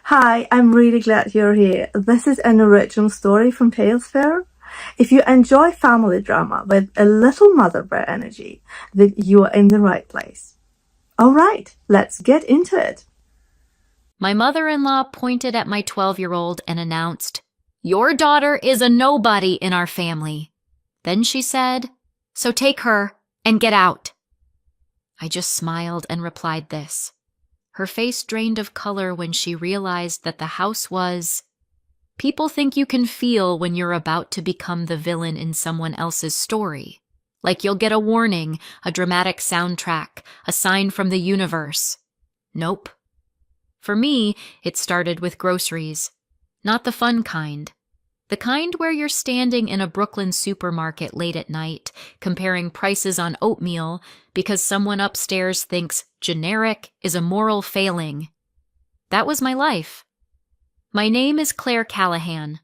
Hi, I'm really glad you're here. This is an original story from Tales Fair. If you enjoy family drama with a little mother bear energy, then you are in the right place. All right, let's get into it. My mother-in-law pointed at my 12-year-old and announced, "Your daughter is a nobody in our family." Then she said, "So take her and get out." I just smiled and replied this. Her face drained of color when she realized that the house was... People think you can feel when you're about to become the villain in someone else's story. Like you'll get a warning, a dramatic soundtrack, a sign from the universe. Nope. For me, it started with groceries. Not the fun kind. The kind where you're standing in a Brooklyn supermarket late at night, comparing prices on oatmeal because someone upstairs thinks generic is a moral failing. That was my life. My name is Claire Callahan.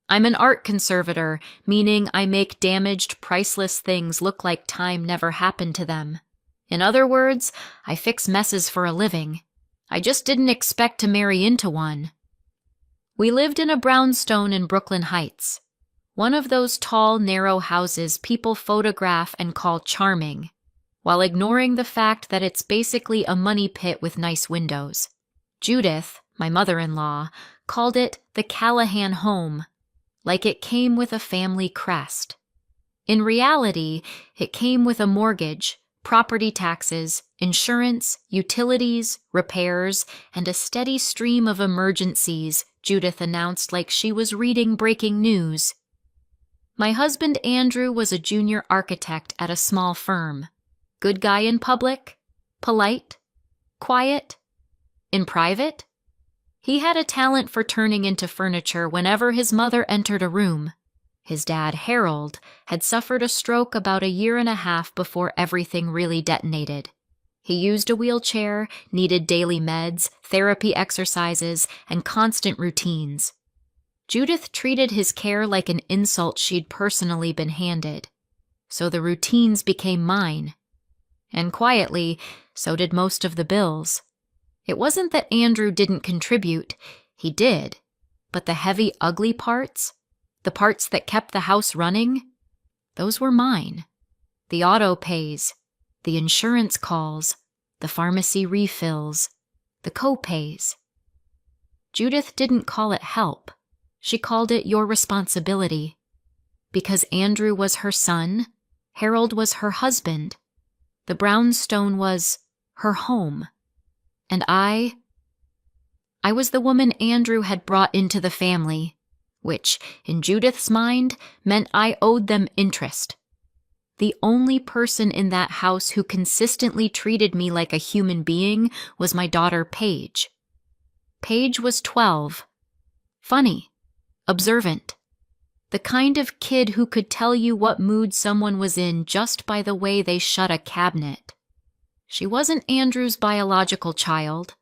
I'm an art conservator, meaning I make damaged, priceless things look like time never happened to them. In other words, I fix messes for a living. I just didn't expect to marry into one. We lived in a brownstone in Brooklyn Heights, one of those tall, narrow houses people photograph and call charming, while ignoring the fact that it's basically a money pit with nice windows. Judith, my mother-in-law, called it the Callahan home, like it came with a family crest. In reality, it came with a mortgage, property taxes, insurance, utilities, repairs, and a steady stream of emergencies, Judith announced like she was reading breaking news. My husband Andrew was a junior architect at a small firm. Good guy in public, polite, quiet, in private. He had a talent for turning into furniture whenever his mother entered a room. His dad, Harold, had suffered a stroke about 1.5 years before everything really detonated. He used a wheelchair, needed daily meds, therapy exercises, and constant routines. Judith treated his care like an insult she'd personally been handed. So the routines became mine. And quietly, so did most of the bills. It wasn't that Andrew didn't contribute. He did. But the heavy, ugly parts, the parts that kept the house running, those were mine. The auto pays, the insurance calls, the pharmacy refills, the co-pays. Judith didn't call it help. She called it your responsibility. Because Andrew was her son, Harold was her husband. The brownstone was her home. And I was the woman Andrew had brought into the family, which, in Judith's mind, meant I owed them interest. The only person in that house who consistently treated me like a human being was my daughter Paige. Paige was 12. Funny, observant. The kind of kid who could tell you what mood someone was in just by the way they shut a cabinet. She wasn't Andrew's biological child.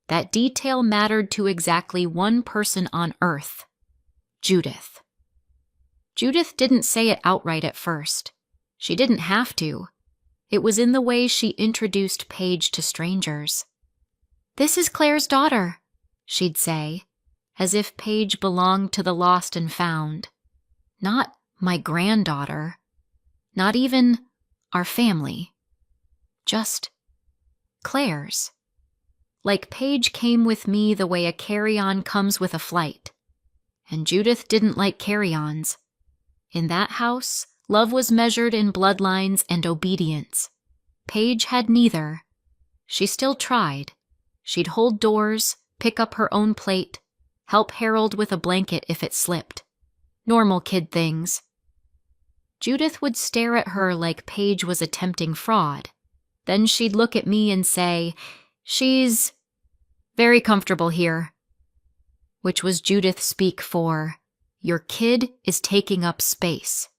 That detail mattered to exactly one person on Earth. Judith. Judith didn't say it outright at first. She didn't have to. It was in the way she introduced Paige to strangers. "This is Claire's daughter," she'd say, as if Paige belonged to the lost and found. Not my granddaughter. Not even our family. Just Claire's. Like Paige came with me the way a carry-on comes with a flight. And Judith didn't like carry-ons. In that house, love was measured in bloodlines and obedience. Paige had neither. She still tried. She'd hold doors, pick up her own plate, help Harold with a blanket if it slipped. Normal kid things. Judith would stare at her like Paige was attempting fraud. Then she'd look at me and say, "She's very comfortable here," which was Judith speak for, "Your kid is taking up space."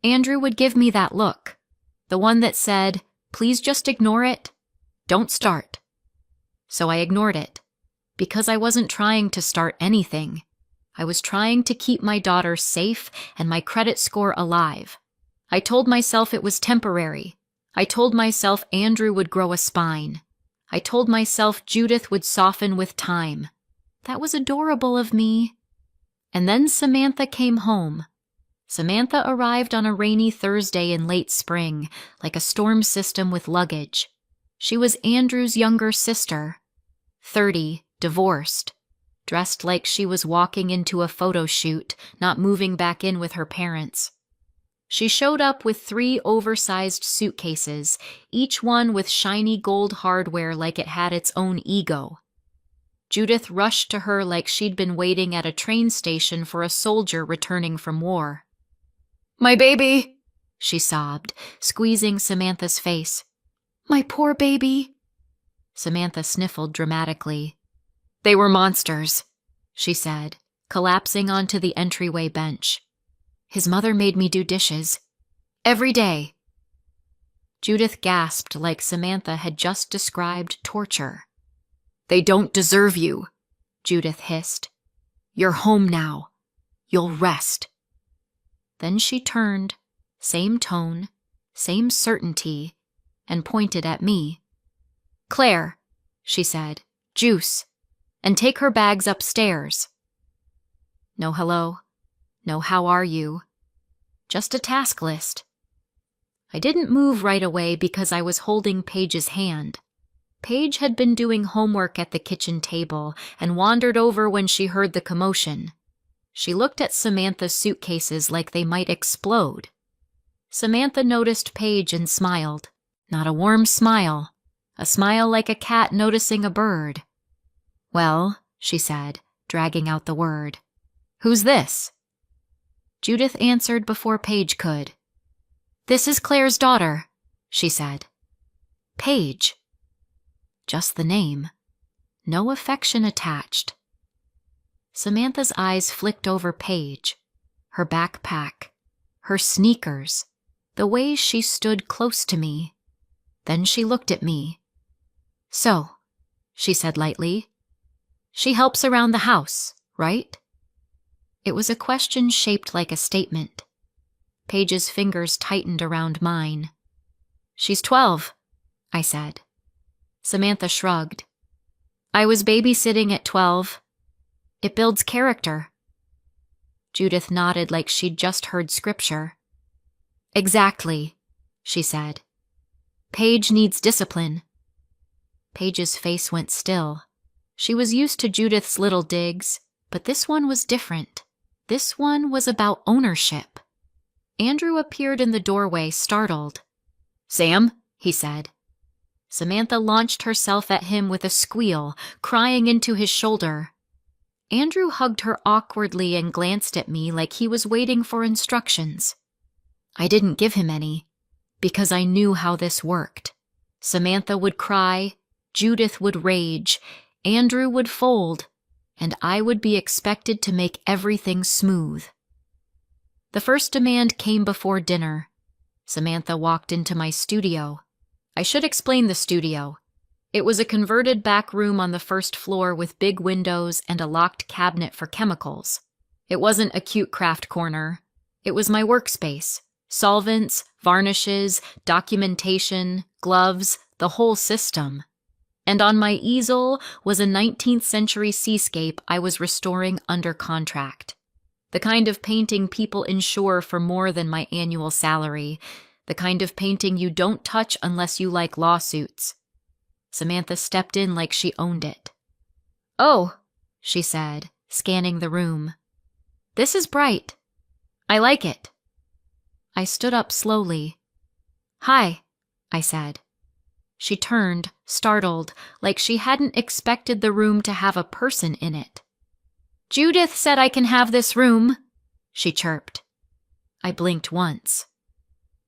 Andrew would give me that look, the one that said, "Please just ignore it. Don't start." So I ignored it, because I wasn't trying to start anything. I was trying to keep my daughter safe and my credit score alive. I told myself it was temporary. I told myself Andrew would grow a spine. I told myself Judith would soften with time. That was adorable of me. And then Samantha came home. Samantha arrived on a rainy Thursday in late spring, like a storm system with luggage. She was Andrew's younger sister, 30, divorced, dressed like she was walking into a photo shoot, not moving back in with her parents. She showed up with 3 oversized suitcases, each one with shiny gold hardware like it had its own ego. Judith rushed to her like she'd been waiting at a train station for a soldier returning from war. "My baby," she sobbed, squeezing Samantha's face. "My poor baby." Samantha sniffled dramatically. "They were monsters," she said, collapsing onto the entryway bench. "His mother made me do dishes. Every day." Judith gasped like Samantha had just described torture. "They don't deserve you," Judith hissed. "You're home now. You'll rest." Then she turned, same tone, same certainty, and pointed at me. "Claire," she said, "juice, and take her bags upstairs." No hello, no how are you, just a task list. I didn't move right away because I was holding Paige's hand. Paige had been doing homework at the kitchen table and wandered over when she heard the commotion. She looked at Samantha's suitcases like they might explode. Samantha noticed Paige and smiled. Not a warm smile, a smile like a cat noticing a bird. "Well," she said, dragging out the word, "who's this?" Judith answered before Paige could. "This is Claire's daughter," she said. "Paige." Just the name. No affection attached. Samantha's eyes flicked over Paige, her backpack, her sneakers, the way she stood close to me. Then she looked at me. "So," she said lightly, "she helps around the house, right?" It was a question shaped like a statement. Paige's fingers tightened around mine. "She's 12, I said. Samantha shrugged. "I was babysitting at 12. It builds character." Judith nodded like she'd just heard scripture. "Exactly," she said. "Paige needs discipline." Paige's face went still. She was used to Judith's little digs, but this one was different. This one was about ownership. Andrew appeared in the doorway, startled. "Sam," he said. Samantha launched herself at him with a squeal, crying into his shoulder. Andrew hugged her awkwardly and glanced at me like he was waiting for instructions. I didn't give him any, because I knew how this worked. Samantha would cry, Judith would rage, Andrew would fold, and I would be expected to make everything smooth. The first demand came before dinner. Samantha walked into my studio. I should explain the studio. It was a converted back room on the first floor with big windows and a locked cabinet for chemicals. It wasn't a cute craft corner. It was my workspace. Solvents, varnishes, documentation, gloves, the whole system. And on my easel was a 19th century seascape I was restoring under contract. The kind of painting people insure for more than my annual salary. The kind of painting you don't touch unless you like lawsuits. Samantha stepped in like she owned it. "Oh," she said, scanning the room. "This is bright. I like it." I stood up slowly. "Hi," I said. She turned, startled, like she hadn't expected the room to have a person in it. "Judith said I can have this room," she chirped. I blinked once.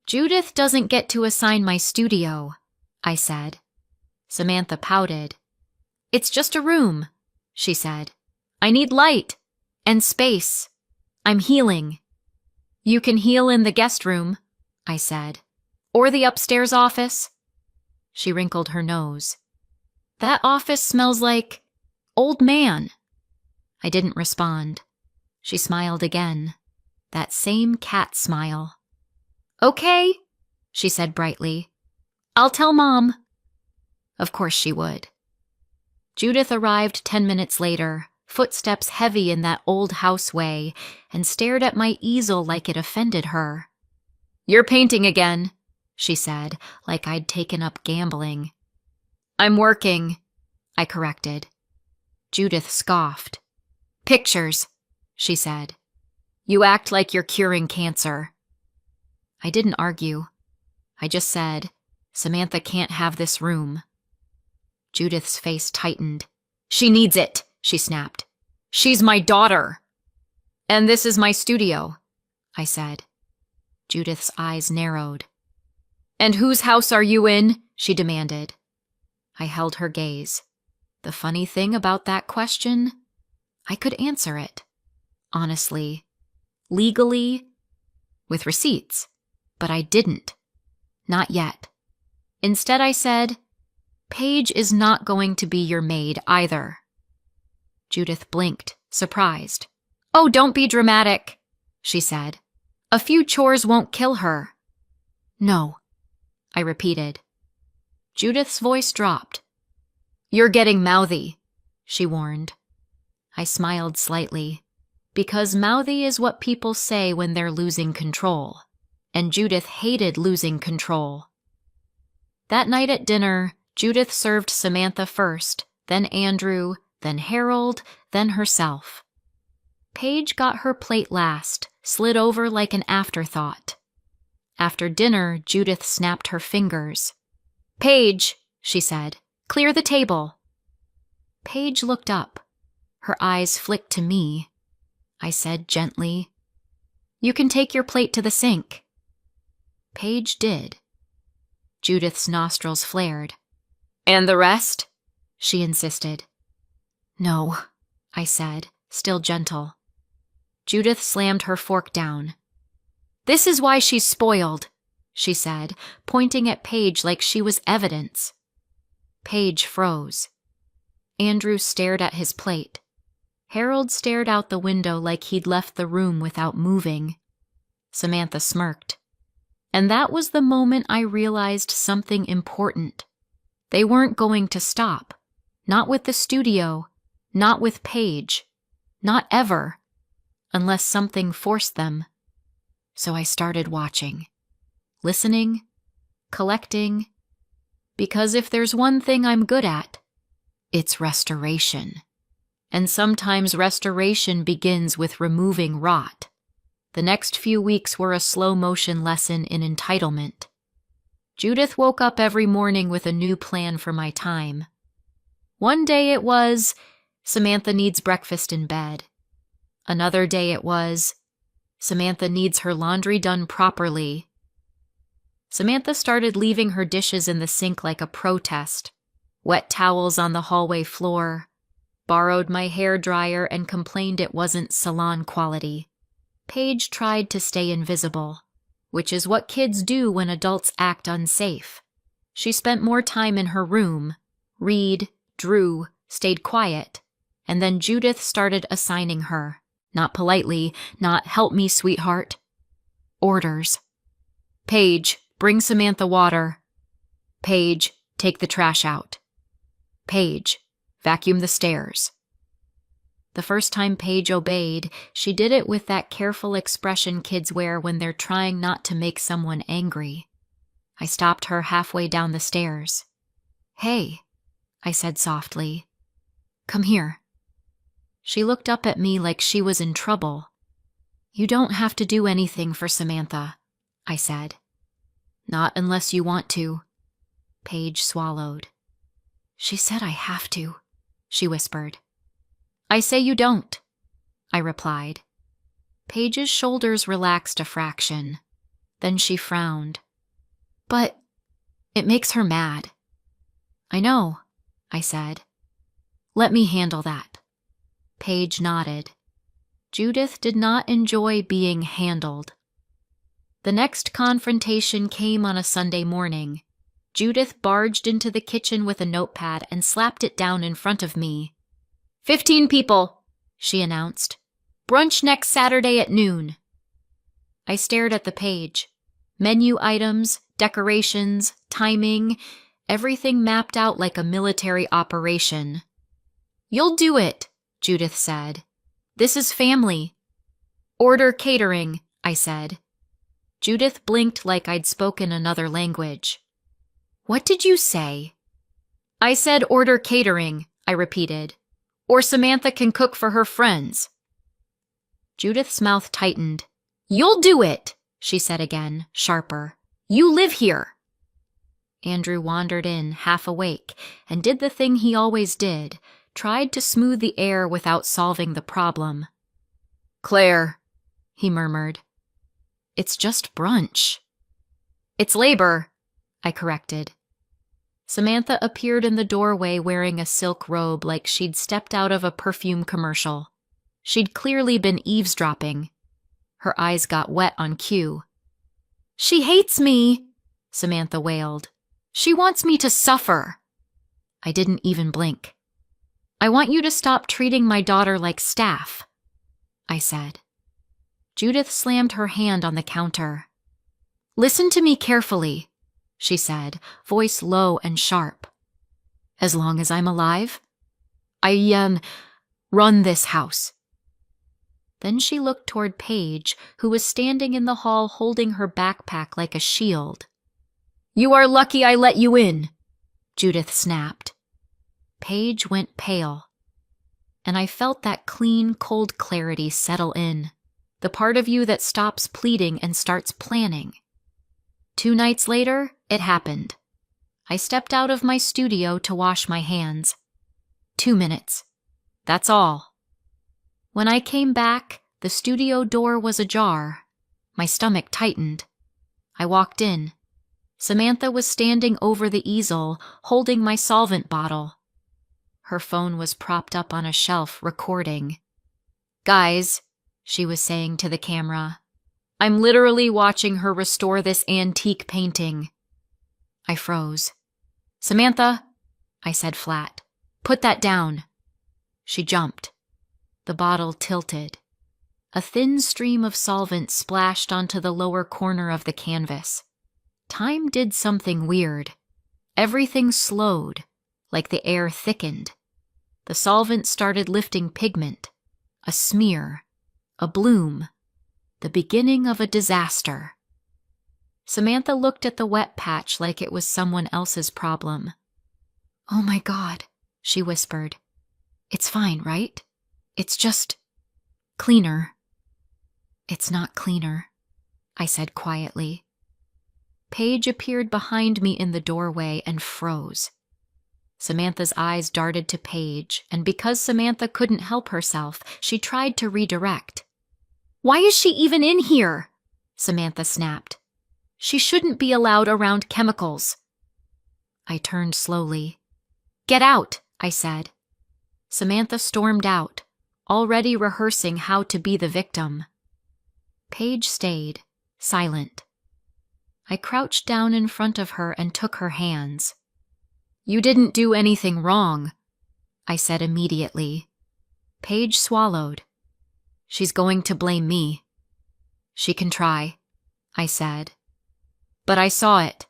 "Judith doesn't get to assign my studio," I said. Samantha pouted. "It's just a room," she said. "I need light and space. I'm healing." "You can heal in the guest room," I said. "Or the upstairs office." She wrinkled her nose. "That office smells like old man." I didn't respond. She smiled again. That same cat smile. "Okay," she said brightly. "I'll tell Mom." Of course she would. Judith arrived 10 minutes later, footsteps heavy in that old house way, and stared at my easel like it offended her. "You're painting again," she said, like I'd taken up gambling. "I'm working," I corrected. Judith scoffed. "Pictures," she said. "You act like you're curing cancer." I didn't argue. I just said, "Samantha can't have this room." Judith's face tightened. "She needs it," she snapped. "She's my daughter." "And this is my studio," I said. Judith's eyes narrowed. "And whose house are you in?" she demanded. I held her gaze. The funny thing about that question, I could answer it. Honestly. Legally. With receipts. But I didn't. Not yet. Instead I said, "Paige is not going to be your maid either." Judith blinked, surprised. "Oh, don't be dramatic," she said. "A few chores won't kill her." "No," I repeated. Judith's voice dropped. "You're getting mouthy," she warned. I smiled slightly, because mouthy is what people say when they're losing control, and Judith hated losing control. That night at dinner, Judith served Samantha first, then Andrew, then Harold, then herself. Paige got her plate last, slid over like an afterthought. After dinner, Judith snapped her fingers. "Paige," she said, "clear the table." Paige looked up. Her eyes flicked to me. I said gently, "You can take your plate to the sink." Paige did. Judith's nostrils flared. "And the rest?" she insisted. "No," I said, still gentle. Judith slammed her fork down. "This is why she's spoiled," she said, pointing at Paige like she was evidence. Paige froze. Andrew stared at his plate. Harold stared out the window like he'd left the room without moving. Samantha smirked. And that was the moment I realized something important. They weren't going to stop. Not with the studio. Not with Paige. Not ever. Unless something forced them. So I started watching. Listening. Collecting. Because if there's one thing I'm good at, it's restoration. And sometimes restoration begins with removing rot. The next few weeks were a slow-motion lesson in entitlement. Judith woke up every morning with a new plan for my time. One day it was, Samantha needs breakfast in bed. Another day it was, Samantha needs her laundry done properly. Samantha started leaving her dishes in the sink like a protest. Wet towels on the hallway floor. Borrowed my hairdryer and complained it wasn't salon quality. Paige tried to stay invisible, which is what kids do when adults act unsafe. She spent more time in her room, read, drew, stayed quiet, and then Judith started assigning her, not politely, not "help me, sweetheart," orders. "Paige, bring Samantha water." "Paige, take the trash out." "Paige, vacuum the stairs." The first time Paige obeyed, she did it with that careful expression kids wear when they're trying not to make someone angry. I stopped her halfway down the stairs. "Hey," I said softly. "Come here." She looked up at me like she was in trouble. "You don't have to do anything for Samantha," I said. "Not unless you want to." Paige swallowed. "She said I have to," she whispered. "I say you don't," I replied. Paige's shoulders relaxed a fraction. Then she frowned. "But it makes her mad." "I know," I said. "Let me handle that." Paige nodded. Judith did not enjoy being handled. The next confrontation came on a Sunday morning. Judith barged into the kitchen with a notepad and slapped it down in front of me. 15 people, she announced. Brunch next Saturday at noon. I stared at the page. Menu items, decorations, timing, everything mapped out like a military operation. "You'll do it," Judith said. This is family. Order catering, I said. Judith blinked like I'd spoken another language. What did you say? I said order catering, I repeated. Or Samantha can cook for her friends. Judith's mouth tightened. You'll do it, she said again, sharper. You live here. Andrew wandered in, half awake, and did the thing he always did, tried to smooth the air without solving the problem. Claire, he murmured. It's just brunch. It's labor, I corrected. Samantha appeared in the doorway wearing a silk robe like she'd stepped out of a perfume commercial. She'd clearly been eavesdropping. Her eyes got wet on cue. She hates me, Samantha wailed. She wants me to suffer. I didn't even blink. I want you to stop treating my daughter like staff, I said. Judith slammed her hand on the counter. Listen to me carefully, she said, voice low and sharp. As long as I'm alive, I run this house. Then she looked toward Paige, who was standing in the hall holding her backpack like a shield. You are lucky I let you in, Judith snapped. Paige went pale, and I felt that clean, cold clarity settle in, the part of you that stops pleading and starts planning. 2 nights later, it happened. I stepped out of my studio to wash my hands. 2 minutes. That's all. When I came back, the studio door was ajar. My stomach tightened. I walked in. Samantha was standing over the easel, holding my solvent bottle. Her phone was propped up on a shelf, recording. Guys, she was saying to the camera, I'm literally watching her restore this antique painting. I froze. Samantha, I said flat, put that down. She jumped. The bottle tilted. A thin stream of solvent splashed onto the lower corner of the canvas. Time did something weird. Everything slowed, like the air thickened. The solvent started lifting pigment, a smear, a bloom, the beginning of a disaster. Samantha looked at the wet patch like it was someone else's problem. Oh my God, she whispered. It's fine, right? It's just cleaner. It's not cleaner, I said quietly. Paige appeared behind me in the doorway and froze. Samantha's eyes darted to Paige, and because Samantha couldn't help herself, she tried to redirect. Why is she even in here? Samantha snapped. She shouldn't be allowed around chemicals. I turned slowly. Get out, I said. Samantha stormed out, already rehearsing how to be the victim. Paige stayed, silent. I crouched down in front of her and took her hands. You didn't do anything wrong, I said immediately. Paige swallowed. She's going to blame me. She can try, I said. But I saw it.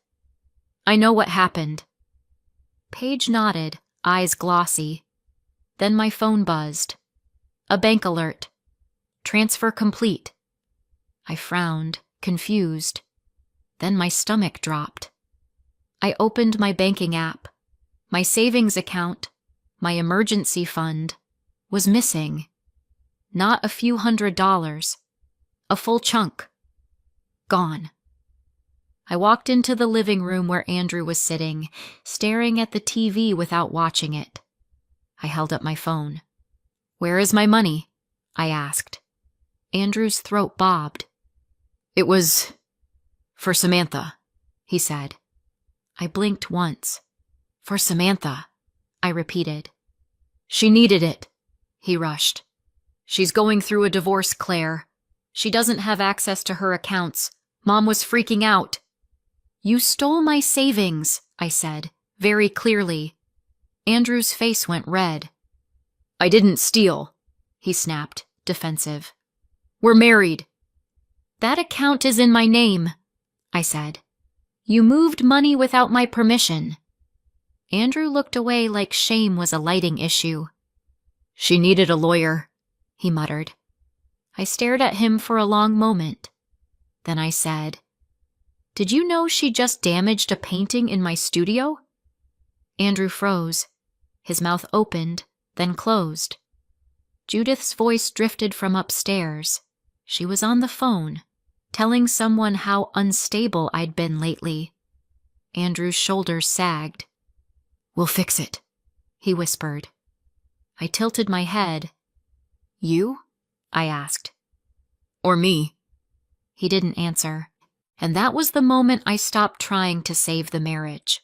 I know what happened. Paige nodded, eyes glossy. Then my phone buzzed. A bank alert. Transfer complete. I frowned, confused. Then my stomach dropped. I opened my banking app. My savings account, my emergency fund, was missing. Not a few $100s. A full chunk. Gone. I walked into the living room where Andrew was sitting, staring at the TV without watching it. I held up my phone. Where is my money? I asked. Andrew's throat bobbed. It was for Samantha, he said. I blinked once. For Samantha, I repeated. She needed it, he rushed. She's going through a divorce, Claire. She doesn't have access to her accounts. Mom was freaking out. You stole my savings, I said, very clearly. Andrew's face went red. I didn't steal, he snapped, defensive. We're married. That account is in my name, I said. You moved money without my permission. Andrew looked away like shame was a lighting issue. She needed a lawyer, he muttered. I stared at him for a long moment. Then I said, Did you know she just damaged a painting in my studio? Andrew froze. His mouth opened, then closed. Judith's voice drifted from upstairs. She was on the phone, telling someone how unstable I'd been lately. Andrew's shoulders sagged. We'll fix it, he whispered. I tilted my head. You? I asked. Or me? He didn't answer. And that was the moment I stopped trying to save the marriage.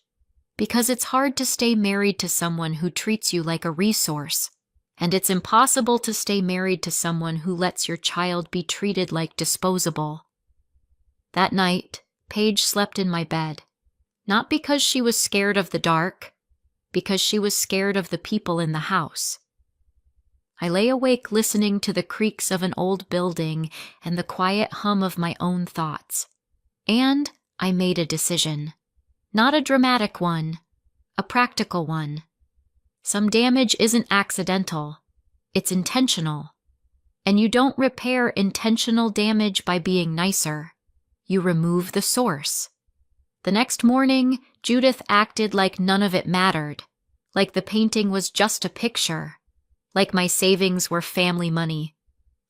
Because it's hard to stay married to someone who treats you like a resource. And it's impossible to stay married to someone who lets your child be treated like disposable. That night, Paige slept in my bed. Not because she was scared of the dark, because she was scared of the people in the house. I lay awake listening to the creaks of an old building and the quiet hum of my own thoughts. And I made a decision. Not a dramatic one, a practical one. Some damage isn't accidental, it's intentional. And you don't repair intentional damage by being nicer. You remove the source. The next morning, Judith acted like none of it mattered, like the painting was just a picture, like my savings were family money,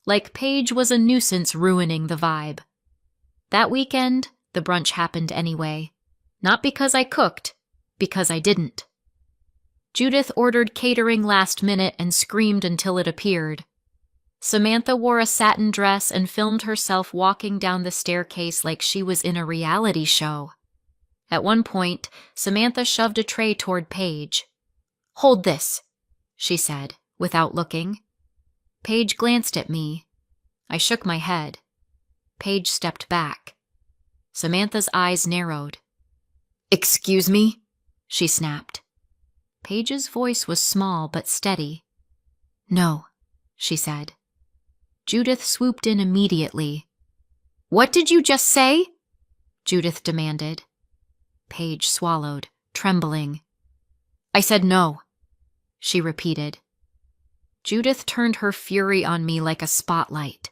like Paige was a nuisance ruining the vibe. That weekend, the brunch happened anyway. Not because I cooked, because I didn't. Judith ordered catering last minute and screamed until it appeared. Samantha wore a satin dress and filmed herself walking down the staircase like she was in a reality show. At one point, Samantha shoved a tray toward Paige. Hold this, she said, without looking. Paige glanced at me. I shook my head. Paige stepped back. Samantha's eyes narrowed. Excuse me? She snapped. Paige's voice was small but steady. No, she said. Judith swooped in immediately. What did you just say? Judith demanded. Paige swallowed, trembling. I said no, she repeated. Judith turned her fury on me like a spotlight.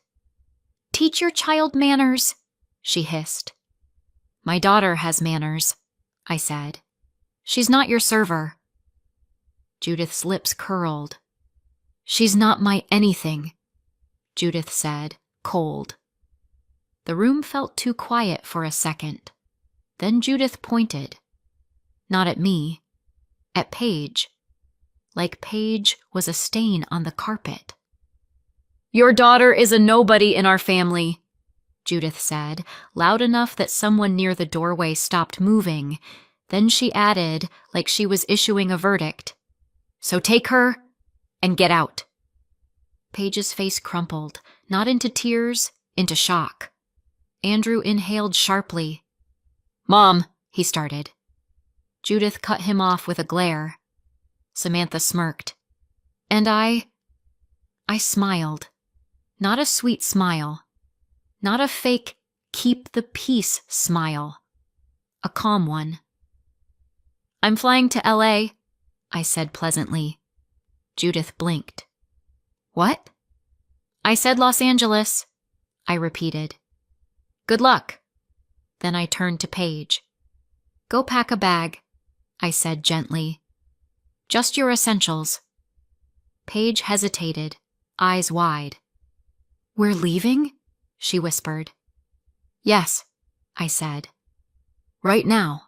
Teach your child manners, she hissed. My daughter has manners, I said. She's not your server. Judith's lips curled. She's not my anything, Judith said, cold. The room felt too quiet for a second. Then Judith pointed. Not at me, at Paige. Like Paige was a stain on the carpet. Your daughter is a nobody in our family, Judith said, loud enough that someone near the doorway stopped moving. Then she added, like she was issuing a verdict. So take her and get out. Paige's face crumpled, not into tears, into shock. Andrew inhaled sharply. Mom, he started. Judith cut him off with a glare. Samantha smirked. And I smiled. Not a sweet smile. Not a fake, keep the peace smile. A calm one. I'm flying to LA, I said pleasantly. Judith blinked. What? I said Los Angeles, I repeated. Good luck. Then I turned to Paige. Go pack a bag, I said gently. Just your essentials. Paige hesitated, eyes wide. We're leaving? She whispered. Yes, I said. Right now.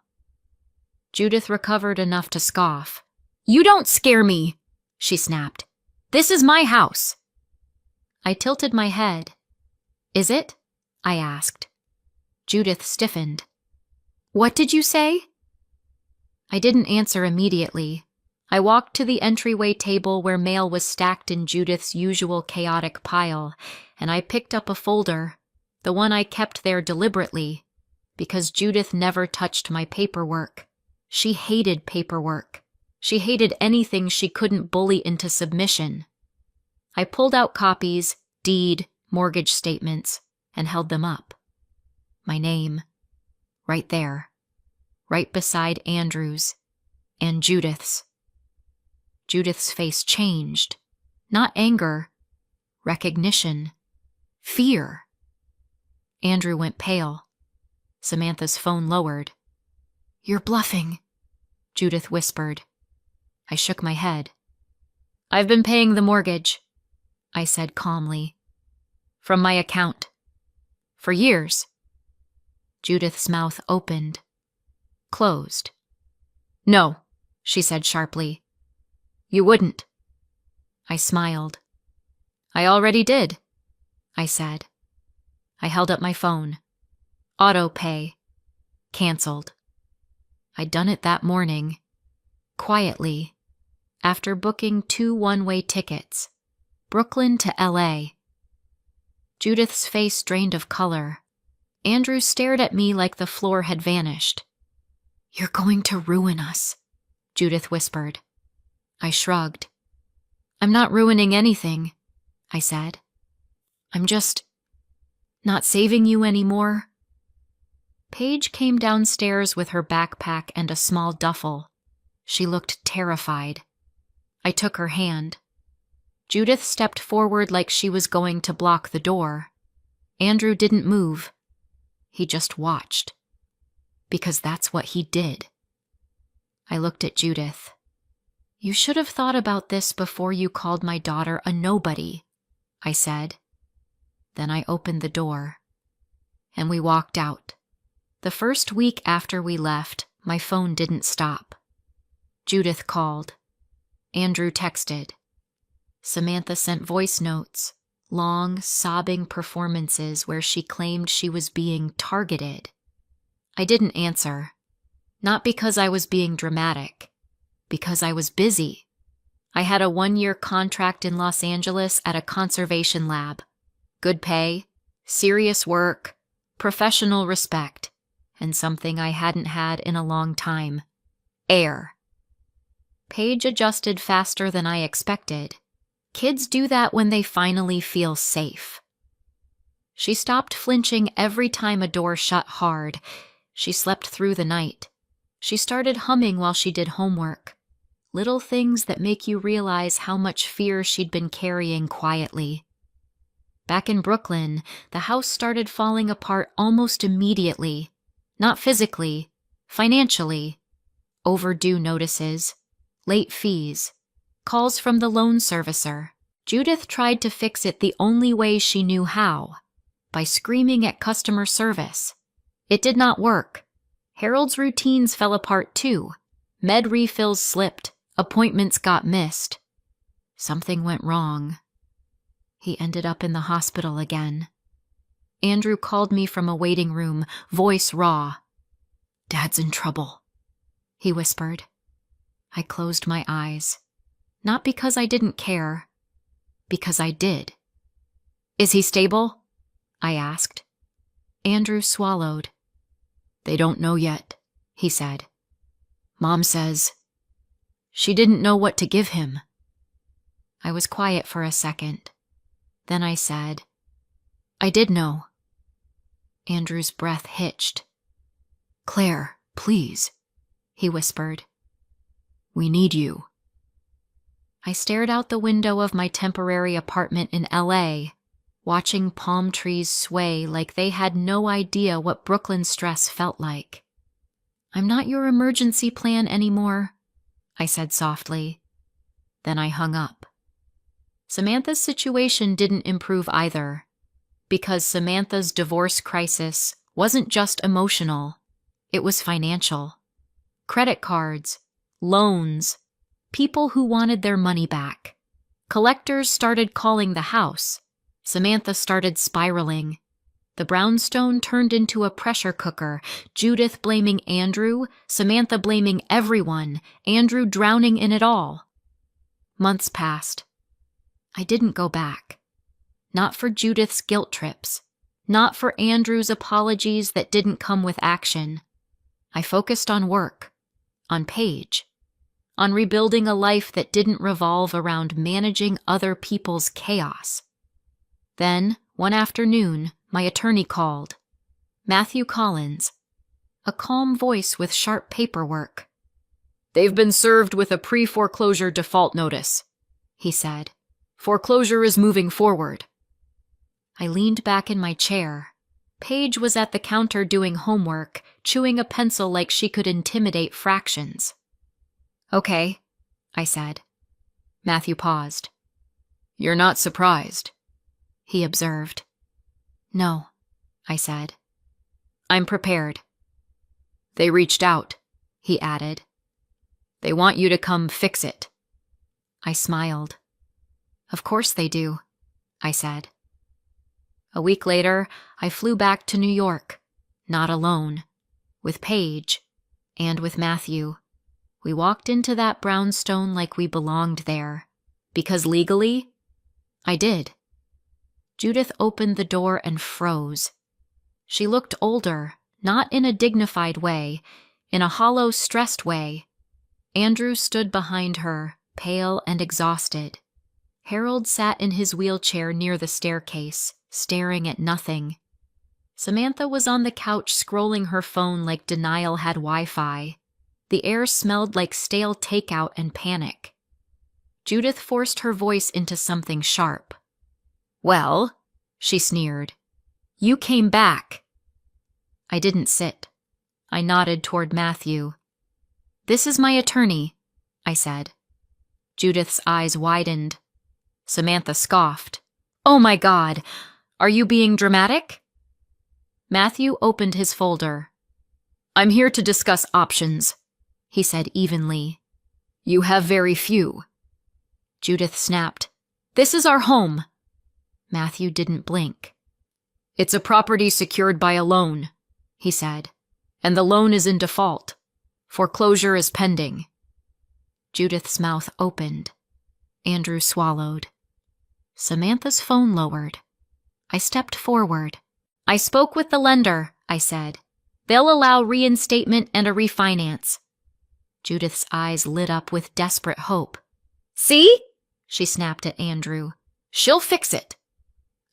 Judith recovered enough to scoff. You don't scare me, she snapped. This is my house. I tilted my head. Is it? I asked. Judith stiffened. What did you say? I didn't answer immediately. I walked to the entryway table where mail was stacked in Judith's usual chaotic pile, and I picked up a folder, the one I kept there deliberately, because Judith never touched my paperwork. She hated paperwork. She hated anything she couldn't bully into submission. I pulled out copies, deed, mortgage statements, and held them up. My name, right there, right beside Andrew's and Judith's. Judith's face changed, Not anger. Recognition. Fear. Andrew went pale. Samantha's phone lowered. "You're bluffing," Judith whispered. I shook my head. "I've been paying the mortgage," I said calmly. "From my account. For years." Judith's mouth opened. Closed. "No," she said sharply. "You wouldn't." I smiled. "I already did," I said. I held up my phone. Auto pay. Canceled. I'd done it that morning. Quietly. After booking 2 one-way tickets. Brooklyn to LA. Judith's face drained of color. Andrew stared at me like the floor had vanished. "You're going to ruin us," Judith whispered. I shrugged. "I'm not ruining anything," I said. "I'm just not saving you anymore." Paige came downstairs with her backpack and a small duffel. She looked terrified. I took her hand. Judith stepped forward like she was going to block the door. Andrew didn't move. He just watched. Because that's what he did. I looked at Judith. "You should have thought about this before you called my daughter a nobody," I said. Then I opened the door. And we walked out. The first week after we left, my phone didn't stop. Judith called. Andrew texted. Samantha sent voice notes, long, sobbing performances where she claimed she was being targeted. I didn't answer. Not because I was being dramatic. Because I was busy. I had a 1-year contract in Los Angeles at a conservation lab. Good pay, serious work, professional respect, and something I hadn't had in a long time. Air. Paige adjusted faster than I expected. Kids do that when they finally feel safe. She stopped flinching every time a door shut hard. She slept through the night. She started humming while she did homework. Little things that make you realize how much fear she'd been carrying quietly. Back in Brooklyn, the house started falling apart almost immediately. Not physically, financially. Overdue notices, late fees, calls from the loan servicer. Judith tried to fix it the only way she knew how, by screaming at customer service. It did not work. Harold's routines fell apart too. Med refills slipped. Appointments got missed. Something went wrong. He ended up in the hospital again. Andrew called me from a waiting room, voice raw. "Dad's in trouble," he whispered. I closed my eyes. Not because I didn't care. Because I did. "Is he stable?" I asked. Andrew swallowed. "They don't know yet," he said. "Mom says she didn't know what to give him." I was quiet for a second. Then I said, "I did know." Andrew's breath hitched. "Claire, please," he whispered. "We need you." I stared out the window of my temporary apartment in LA, watching palm trees sway like they had no idea what Brooklyn stress felt like. "I'm not your emergency plan anymore," I said softly. Then I hung up. Samantha's situation didn't improve either, because Samantha's divorce crisis wasn't just emotional, it was financial. Credit cards, loans, people who wanted their money back. Collectors started calling the house. Samantha started spiraling. The brownstone turned into a pressure cooker, Judith blaming Andrew, Samantha blaming everyone, Andrew drowning in it all. Months passed. I didn't go back. Not for Judith's guilt trips. Not for Andrew's apologies that didn't come with action. I focused on work, on Paige, on rebuilding a life that didn't revolve around managing other people's chaos. Then, one afternoon, my attorney called. Matthew Collins. A calm voice with sharp paperwork. "They've been served with a pre-foreclosure default notice," he said. Foreclosure is moving forward. I leaned back in my chair. Paige was at the counter doing homework, chewing a pencil like she could intimidate fractions. Okay, I said. Matthew paused. You're not surprised, he observed. No, I said. I'm prepared. They reached out, he added. They want you to come fix it. I smiled. Of course they do, I said. A week later, I flew back to New York, not alone, with Paige and with Matthew. We walked into that brownstone like we belonged there, because legally, I did. Judith opened the door and froze. She looked older, not in a dignified way, in a hollow, stressed way. Andrew stood behind her, pale and exhausted. Harold sat in his wheelchair near the staircase, staring at nothing. Samantha was on the couch scrolling her phone like denial had Wi-Fi. The air smelled like stale takeout and panic. Judith forced her voice into something sharp. Well, she sneered. You came back. I didn't sit. I nodded toward Matthew. This is my attorney, I said. Judith's eyes widened. Samantha scoffed. Oh my God, are you being dramatic? Matthew opened his folder. I'm here to discuss options, he said evenly. You have very few. Judith snapped. This is our home. Matthew didn't blink. It's a property secured by a loan, he said, and the loan is in default. Foreclosure is pending. Judith's mouth opened. Andrew swallowed. Samantha's phone lowered. I stepped forward. I spoke with the lender, I said. They'll allow reinstatement and a refinance. Judith's eyes lit up with desperate hope. See? She snapped at Andrew. She'll fix it.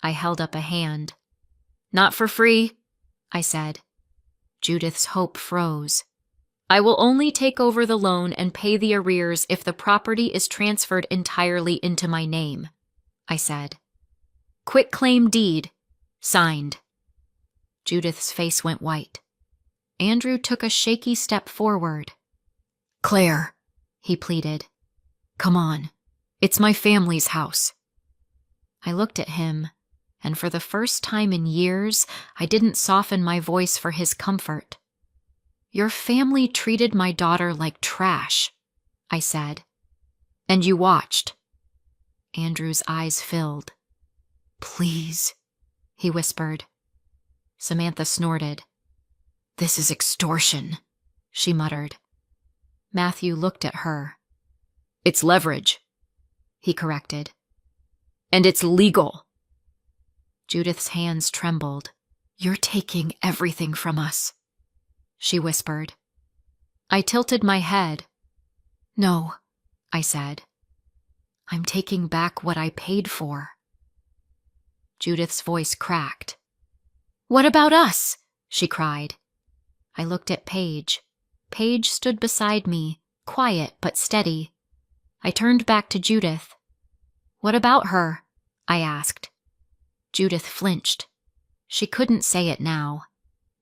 I held up a hand. Not for free, I said. Judith's hope froze. I will only take over the loan and pay the arrears if the property is transferred entirely into my name, I said. Quitclaim deed. Signed. Judith's face went white. Andrew took a shaky step forward. Claire, he pleaded. Come on. It's my family's house. I looked at him, and for the first time in years, I didn't soften my voice for his comfort. Your family treated my daughter like trash, I said. And you watched. Andrew's eyes filled. Please, he whispered. Samantha snorted. This is extortion, she muttered. Matthew looked at her. It's leverage, he corrected. And it's legal. Judith's hands trembled. You're taking everything from us, she whispered. I tilted my head. No, I said. I'm taking back what I paid for. Judith's voice cracked. What about us? She cried. I looked at Paige. Paige stood beside me, quiet but steady. I turned back to Judith. What about her? I asked. Judith flinched. She couldn't say it now.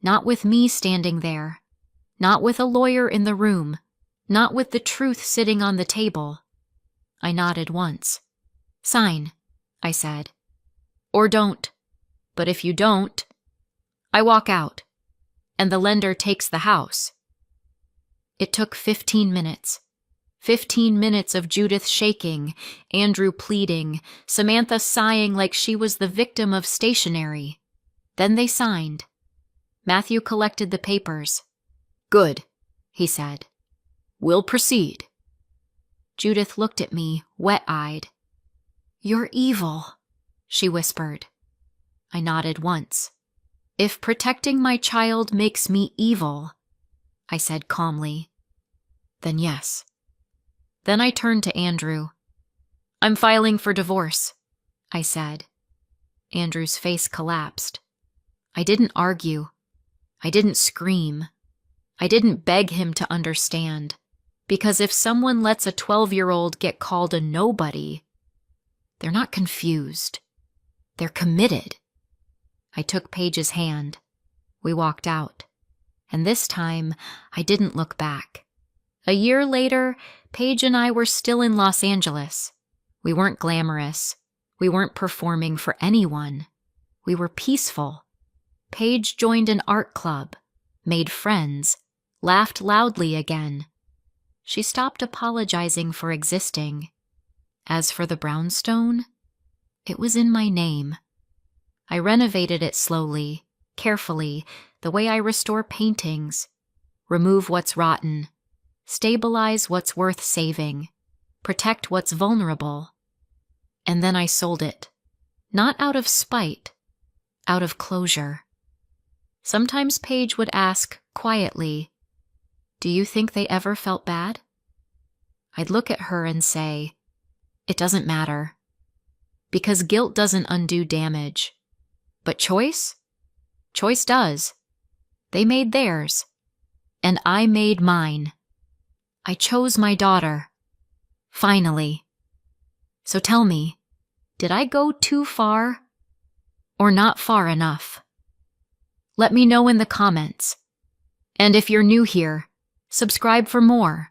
Not with me standing there. Not with a lawyer in the room. Not with the truth sitting on the table. I nodded once. Sign, I said. Or don't. But if you don't, I walk out, and the lender takes the house. It took 15 minutes. 15 minutes of Judith shaking, Andrew pleading, Samantha sighing like she was the victim of stationery. Then they signed. Matthew collected the papers. Good, he said. We'll proceed. Judith looked at me, wet-eyed. You're evil, she whispered. I nodded once. If protecting my child makes me evil, I said calmly, then yes. Then I turned to Andrew. I'm filing for divorce, I said. Andrew's face collapsed. I didn't argue. I didn't scream. I didn't beg him to understand, because if someone lets a 12-year-old get called a nobody, They're not confused. They're committed. I took Paige's hand. We walked out. And this time, I didn't look back. A year later, Paige and I were still in Los Angeles. We weren't glamorous. We weren't performing for anyone. We were peaceful. Paige joined an art club, made friends, laughed loudly again. She stopped apologizing for existing. As for the brownstone, it was in my name. I renovated it slowly, carefully, the way I restore paintings, remove what's rotten, stabilize what's worth saving, protect what's vulnerable. And then I sold it, not out of spite, out of closure. Sometimes Paige would ask, quietly, "Do you think they ever felt bad?" I'd look at her and say, "It doesn't matter. Because guilt doesn't undo damage. But choice? Choice does. They made theirs. And I made mine. I chose my daughter. Finally. So tell me, did I go too far? Or not far enough? Let me know in the comments. And if you're new here, subscribe for more.